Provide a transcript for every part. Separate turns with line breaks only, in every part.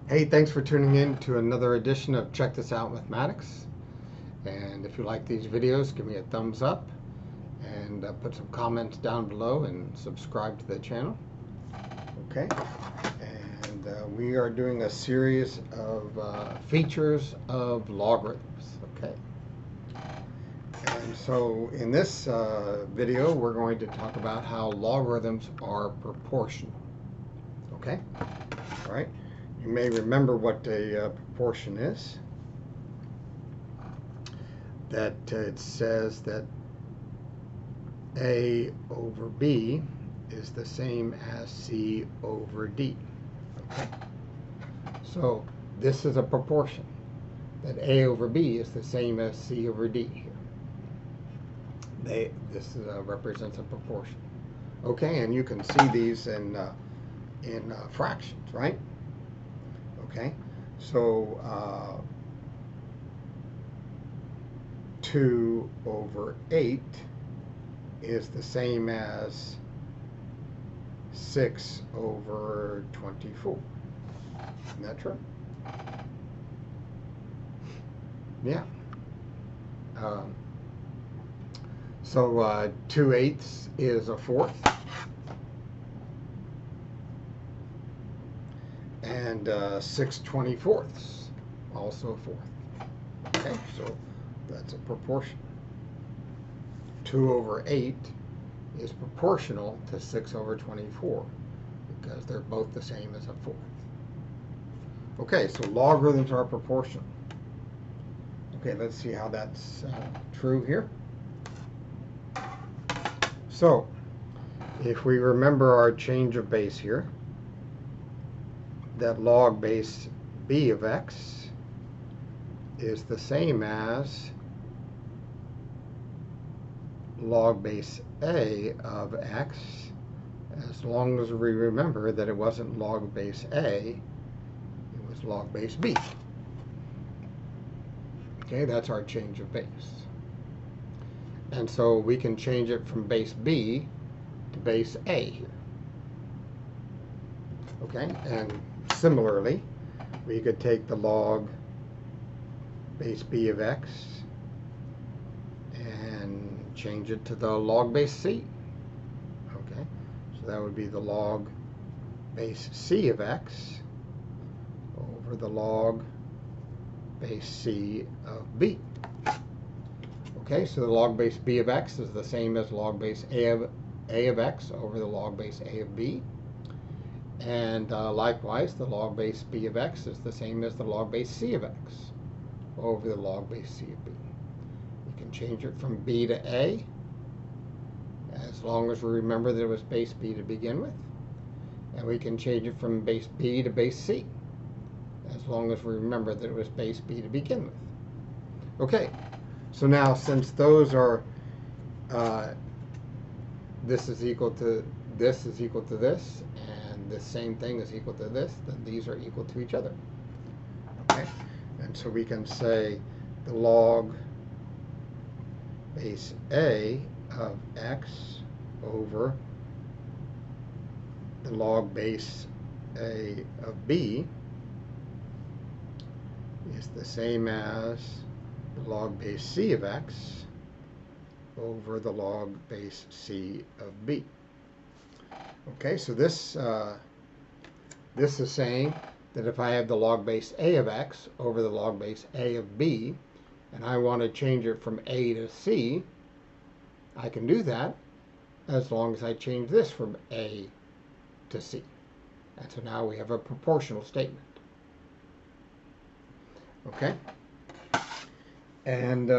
Hey, thanks for tuning in to another edition of Check This Out Mathematics. And if you like these videos, give me a thumbs up and put some comments down below and subscribe to the channel. Okay. And we are doing a series of features of logarithms. Okay. And so in this video, we're going to talk about how logarithms are proportional. Okay. All right. You may remember what a proportion is. That it says that A over B is the same as C over D. Okay? So this is a proportion, that A over B is the same as C over D here. This represents a proportion. Okay, and you can see these in fractions, right? Okay, so 2 over 8 is the same as 6 over 24. Isn't that true? Yeah. So 2/8 is a fourth. And 6/24 also a fourth. Okay, so that's a proportion. 2 over 8 is proportional to 6 over 24 because they're both the same as a fourth. Okay, so logarithms are proportional. Okay, let's see how that's true here. So, if we remember our change of base here, that log base b of x is the same as log base a of x, as long as we remember that it wasn't log base a, it was log base b. Okay, that's our change of base. And so we can change it from base b to base a here. Okay, and similarly, we could take the log base b of x and change it to the log base c. Okay, so that would be the log base c of x over the log base c of b. Okay, so the log base b of x is the same as log base a of x over the log base a of b. And likewise, the log base b of x is the same as the log base c of x over the log base c of b. We can change it from b to a, as long as we remember that it was base b to begin with. And we can change it from base b to base c, as long as we remember that it was base b to begin with. Okay, so now since those are, this is equal to this is equal to this, and this same thing is equal to this, then these are equal to each other. Okay, and so we can say the log base a of x over the log base a of b is the same as the log base c of x over the log base c of b. Okay, so this is saying that if I have the log base a of x over the log base a of b, and I want to change it from a to c, I can do that as long as I change this from a to c. And so now we have a proportional statement. Okay? And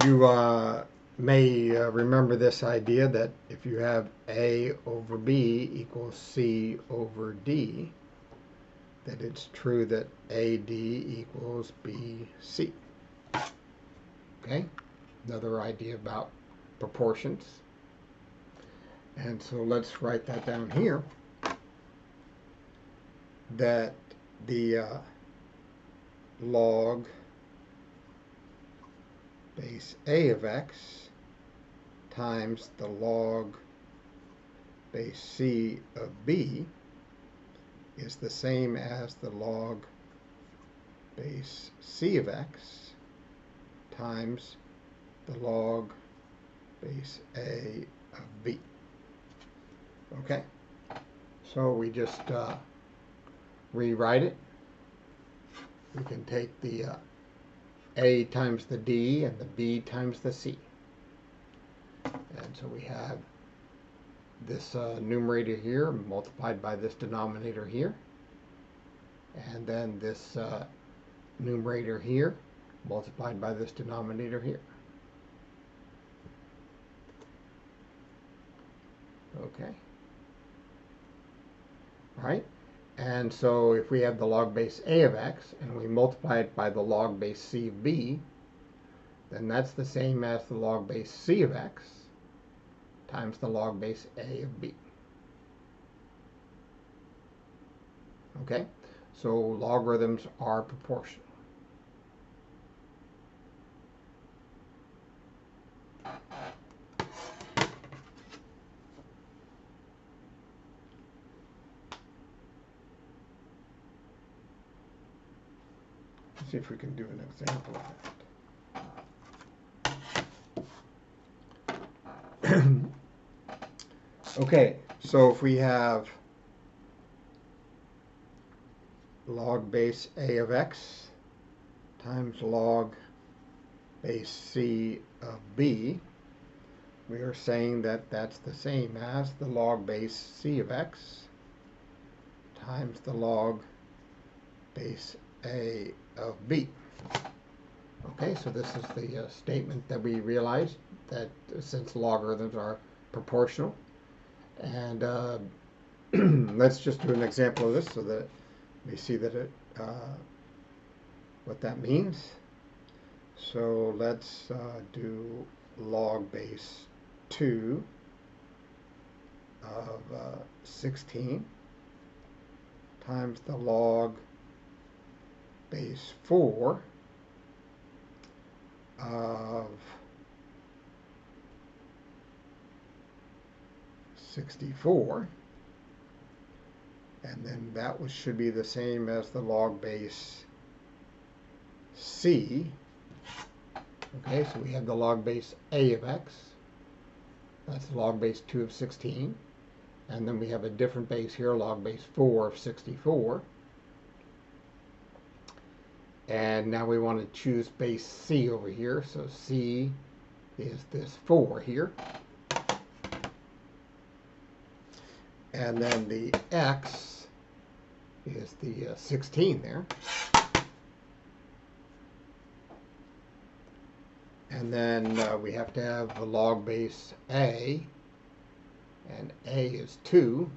you may remember this idea that if you have a over b equals c over d, that it's true that AD equals BC. Okay? Another idea about proportions. And so let's write that down here, that the log base a of x times the log base c of b is the same as the log base c of x times the log base a of b. Okay, so we just rewrite it. We can take the a times the d and the b times the c. And so we have this numerator here multiplied by this denominator here. And then this numerator here multiplied by this denominator here. Okay. All right. And so if we have the log base a of x and we multiply it by the log base c of b, then that's the same as the log base c of x times the log base a of b. Okay, so logarithms are proportional. Let's see if we can do an example of that. Okay, so if we have log base a of x times log base c of b, we are saying that that's the same as the log base c of x times the log base a of b. Okay, so this is the statement that we realized, that since logarithms are proportional. And let's just do an example of this so that we see that it what that means. So let's do log base 2 of 16 times the log base 4 of 64, and then that should be the same as the log base c. Okay, so we have the log base a of x, that's the log base 2 of 16, and then we have a different base here, log base 4 of 64. And now we want to choose base c over here, so c is this 4 here. And then the x is the 16 there. And then we have to have the log base a, and a is 2.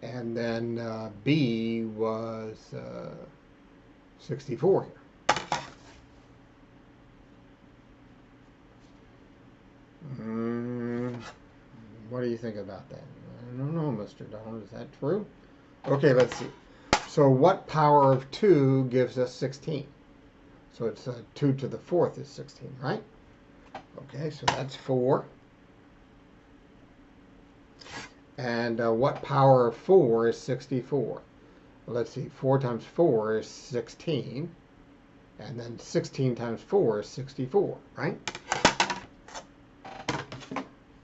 And then b was 64 here. What do you think about that? I don't know, Mr. Donald. Is that true? Okay, let's see. So what power of 2 gives us 16? So it's 2 to the 4th is 16, right? Okay, so that's 4. And what power of 4 is 64? Well, let's see. 4 times 4 is 16. And then 16 times 4 is 64, right?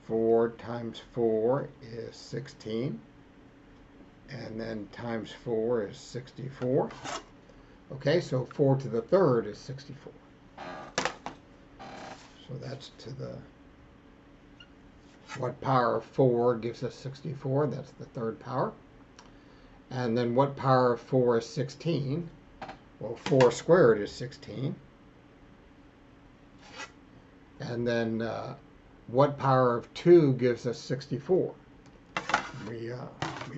4 times 4 is 16, and then times 4 is 64. Okay, so 4 to the 3rd is 64. So that's to the, what power of 4 gives us 64? That's the 3rd power. And then what power of 4 is 16? Well, 4 squared is 16. And then what power of 2 gives us 64? We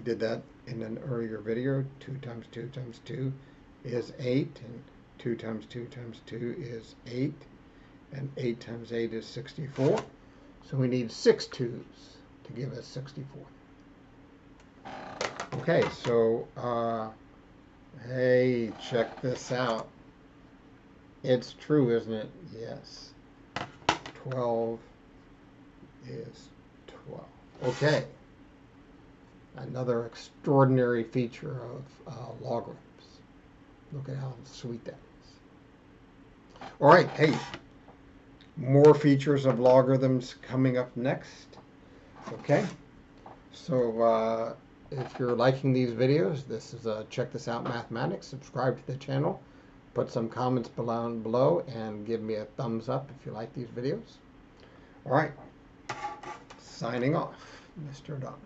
did that in an earlier video. 2 times 2 times 2 is 8, and 2 times 2 times 2 is 8, and 8 times 8 is 64. So we need 6 2's to give us 64. Okay, so hey, check this out. It's true, isn't it? Yes. 12 is 12. Okay. Another extraordinary feature of logarithms. Look at how sweet that is. All right. Hey, more features of logarithms coming up next. Okay. So if you're liking these videos, this is Check This Out Mathematics. Subscribe to the channel. Put some comments below and give me a thumbs up if you like these videos. All right. Signing off, Mr. Donovan.